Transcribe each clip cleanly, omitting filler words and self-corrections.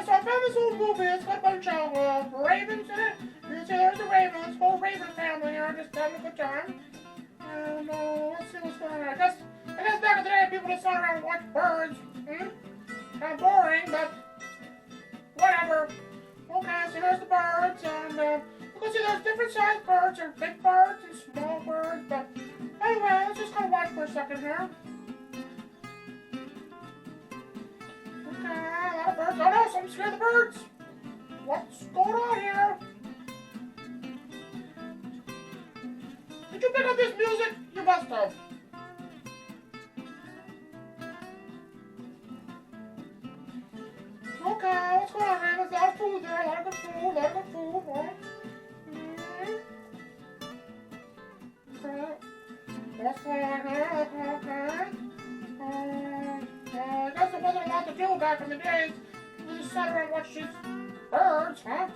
so I found this old movie. It's got a bunch of ravens in it. You can see there's the ravens, whole raven family here, just having a good time. And let's see what's going on. I guess back in the day, people just sat around and watched birds. Kind of boring, but whatever. Okay, so here's the birds, and you can see there's different sized birds. There's big birds and small birds, but anyway, let's just kind of watch for a second here. Okay, a lot of birds. Oh no, something scared the birds. What's going on here? Did you pick up this music? You must have. Okay, what's going on, Ravens? A lot of food there, a lot of good food, huh? Okay. What's going on here? Okay. I guess there wasn't a lot to do back in the days. We just sat around and watched these birds, huh?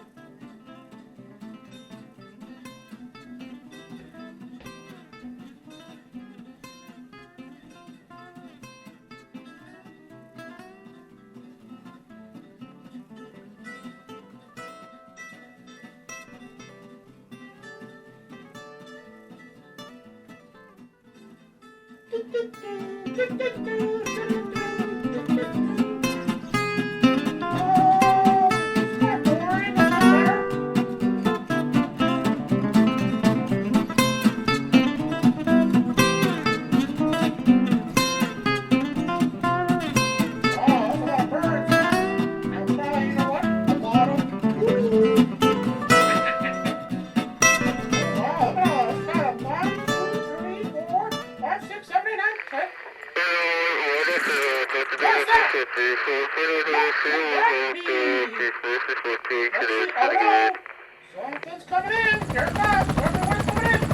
Something's coming in. Here it comes. Everyone's coming in.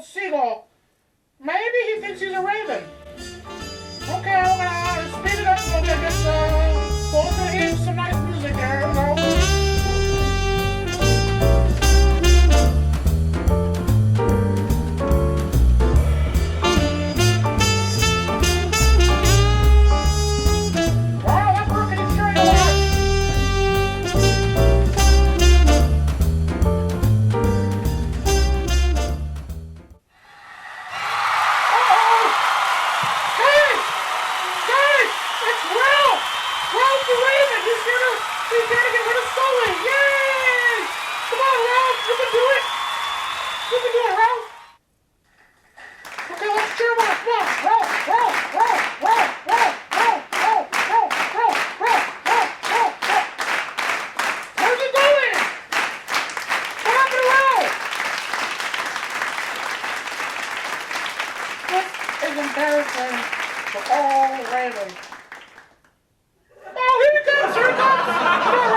Seagull. Maybe he thinks he's a raven. Okay, we're gonna speed it up a little bit. So we're gonna hear some nice music there. Here we go. Wow, that bird can sure do that. He's got to get rid of Sully! Yay! Come on, Ralph! You can do it! You can do it, Ralph! Okay, let's cheer him on! Come on! Ralph! Ralph! Ralph! Ralph! Ralph! Ralph! Ralph! Ralph! Ralph! Ralph! Ralph! Ralph! Ralph! Where's he going? What happened to Ralph? This is embarrassing for all Ravens. Oh, here he comes! Here he comes!